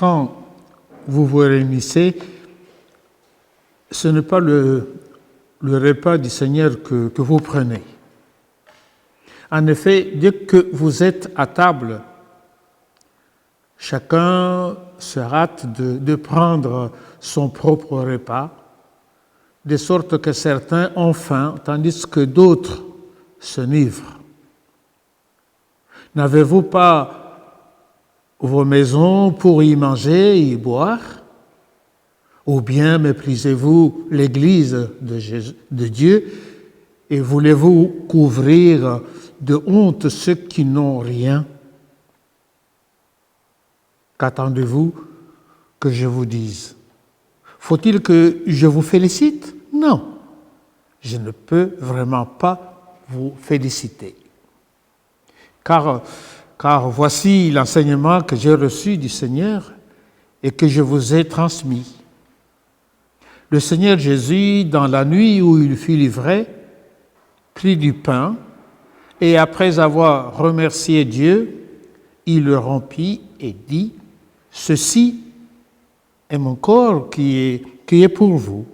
quand vous vous réunissez, ce n'est pas le repas du Seigneur que vous prenez. En effet, dès que vous êtes à table, chacun se hâte de prendre son propre repas, de sorte que certains ont faim, tandis que d'autres s'enivrent. N'avez-vous pas vos maisons pour y manger et y boire? Ou bien méprisez-vous l'Église de Dieu et voulez-vous couvrir de honte ceux qui n'ont rien? Qu'attendez-vous que je vous dise? Faut-il que je vous félicite? Non, je ne peux vraiment pas vous féliciter. Car voici l'enseignement que j'ai reçu du Seigneur et que je vous ai transmis. Le Seigneur Jésus, dans la nuit où il fut livré, prit du pain et après avoir remercié Dieu, il le rompit et dit: « Ceci est mon corps qui est pour vous.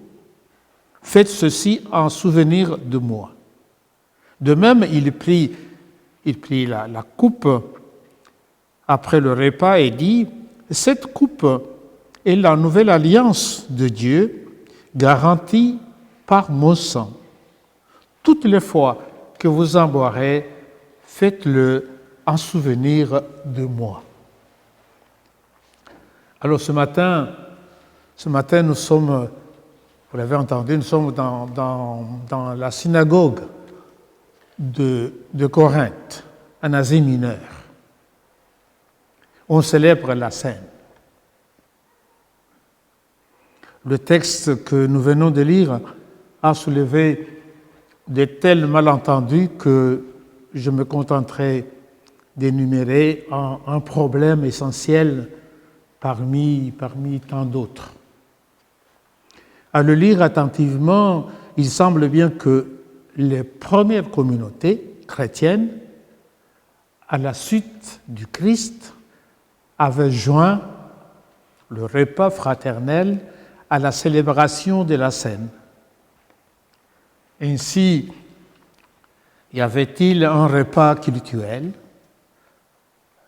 Faites ceci en souvenir de moi. » De même, il prit la coupe après le repas et dit: « Cette coupe est la nouvelle alliance de Dieu, garantie par mon sang. Toutes les fois que vous en boirez, faites-le en souvenir de moi. » Alors ce matin, nous sommes, vous l'avez entendu, nous sommes dans la synagogue de Corinthe, en Asie mineure. On célèbre la Seine. Le texte que nous venons de lire a soulevé de tels malentendus que je me contenterai d'énumérer un problème essentiel parmi tant d'autres. À le lire attentivement, il semble bien que les premières communautés chrétiennes, à la suite du Christ, avaient joint le repas fraternel à la célébration de la Seine. Ainsi, y avait-il un repas cultuel,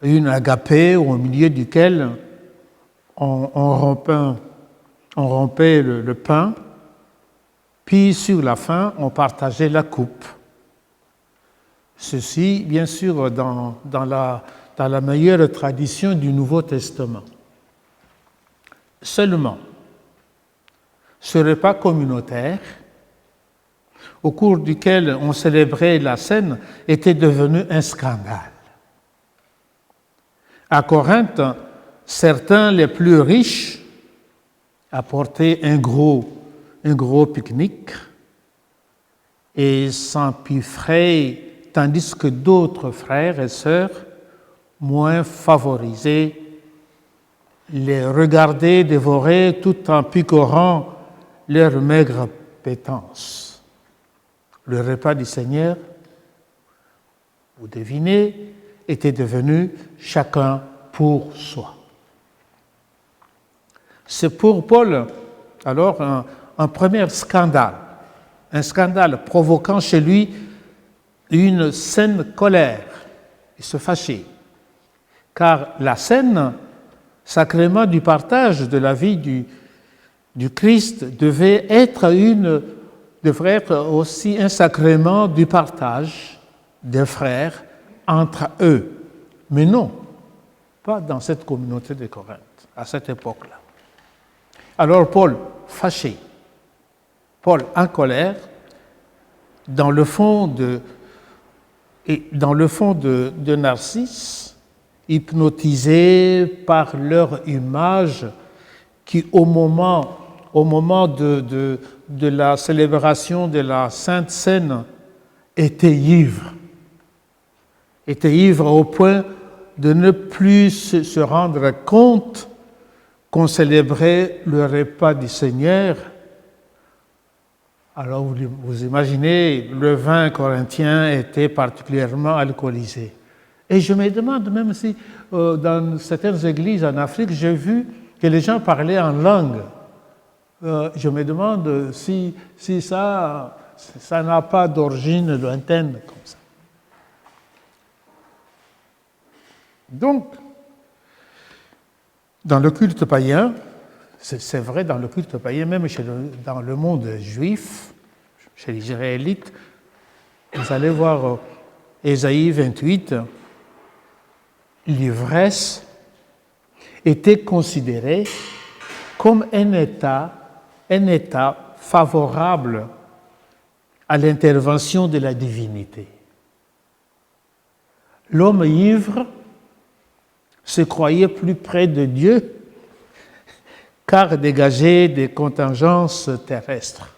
une agapée au milieu duquel on rompait le pain, puis sur la fin, on partageait la coupe. Ceci, bien sûr, dans la meilleure tradition du Nouveau Testament. Seulement, ce repas communautaire, au cours duquel on célébrait la Seine, était devenu un scandale. À Corinthe, certains, les plus riches, apportaient un gros pique-nique et s'empiffraient, tandis que d'autres frères et sœurs, moins favorisés, les regardaient dévorer tout en picorant leur maigre pétence. Le repas du Seigneur, vous devinez, était devenu chacun pour soi. C'est pour Paul, alors, un premier scandale, un scandale provoquant chez lui une saine colère. Il se fâchait, car la Seine, sacrement du partage de la vie du Christ, devrait être aussi un sacrement du partage des frères entre eux. Mais non, pas dans cette communauté de Corinthe, à cette époque-là. Alors Paul, fâché, Paul en colère, dans le fond de Narcisse, hypnotisé par leur image qui, au moment de la célébration de la Sainte Seine, était ivre au point de ne plus se rendre compte qu'on célébrait le repas du Seigneur. Alors vous imaginez, le vin corinthien était particulièrement alcoolisé. Et je me demande même si dans certaines églises en Afrique, j'ai vu que les gens parlaient en langue. Je me demande si ça n'a pas d'origine lointaine comme ça. Donc, dans le culte païen, c'est vrai dans le culte païen, même dans le monde juif, chez les Israélites, vous allez voir Ésaïe 28, l'ivresse était considérée comme un état favorable à l'intervention de la divinité. L'homme ivre se croyait plus près de Dieu car dégageait des contingences terrestres.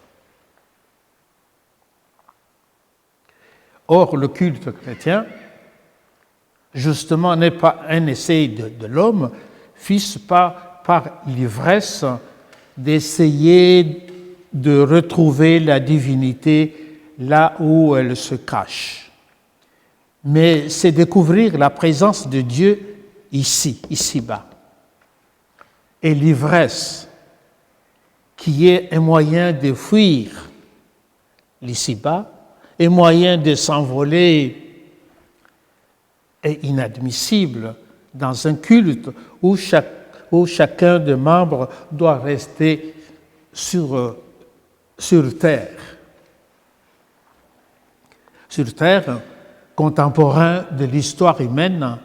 Or, le culte chrétien, justement, n'est pas un essai de l'homme, fût-ce pas par l'ivresse d'essayer de retrouver la divinité là où elle se cache. Mais c'est découvrir la présence de Dieu ici-bas. Et l'ivresse, qui est un moyen de fuir l'ici-bas, un moyen de s'envoler, est inadmissible dans un culte où chacun des membres doit rester sur terre. Sur terre, contemporain de l'histoire humaine,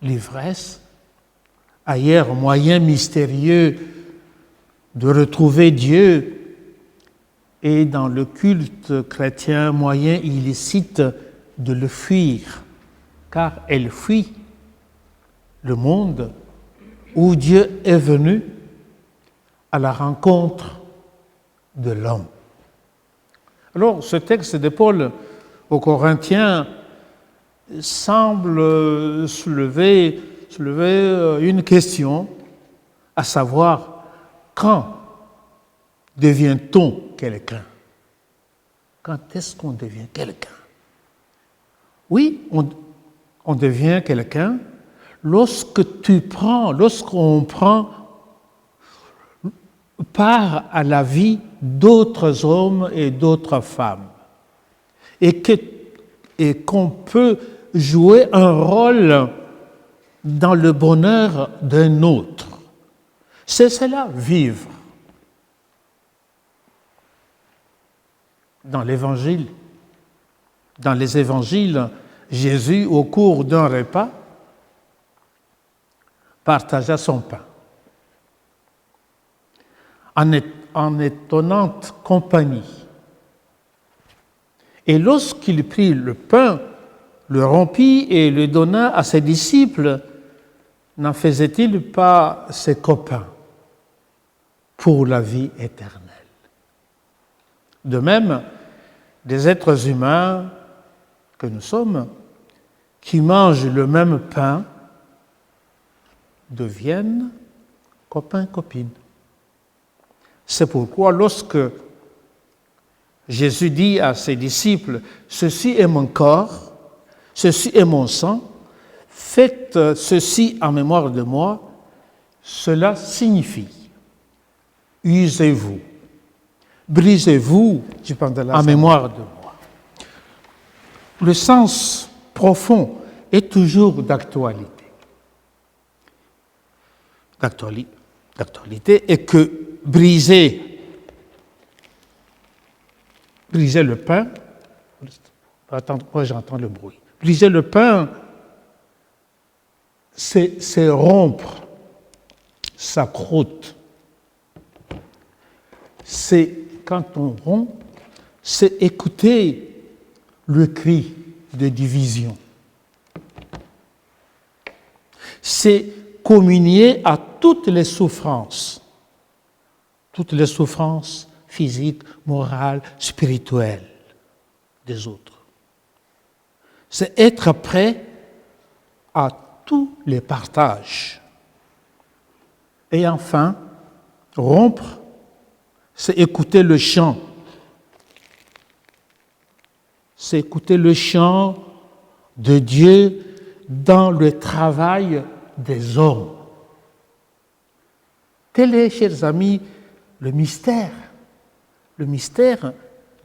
l'ivresse, ailleurs moyen mystérieux de retrouver Dieu, et dans le culte chrétien, moyen illicite de le fuir, car elle fuit le monde où Dieu est venu à la rencontre de l'homme. Alors, ce texte de Paul aux Corinthiens semble soulever une question, à savoir, quand devient-on quelqu'un? Quand est-ce qu'on devient quelqu'un? Oui, on devient quelqu'un lorsqu'on prend part à la vie d'autres hommes et d'autres femmes, et qu'on peut jouer un rôle dans le bonheur d'un autre. C'est cela, vivre. Dans les évangiles, Jésus, au cours d'un repas, partagea son pain. En étonnante compagnie. Et lorsqu'il prit le pain, le rompit et le donna à ses disciples, n'en faisait-il pas ses copains pour la vie éternelle? De même, des êtres humains que nous sommes, qui mangent le même pain, deviennent copains-copines. C'est pourquoi lorsque Jésus dit à ses disciples, « Ceci est mon corps, ceci est mon sang, faites ceci en mémoire de moi », cela signifie « Usez-vous, brisez-vous en mémoire de moi ». Le sens profond est toujours d'actualité. D'actualité est que briser le pain, attends, moi j'entends le bruit. Briser le pain, c'est rompre sa croûte. C'est, quand on rompt, c'est écouter le cri de division. C'est communier à toutes les souffrances physiques, morales, spirituelles des autres. C'est être prêt à tous les partages. Et enfin, rompre, c'est écouter le chant. C'est écouter le chant de Dieu dans le travail des hommes. Tel est, chers amis, le mystère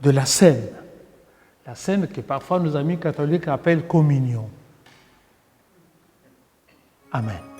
de la scène que parfois nos amis catholiques appellent communion. Amen.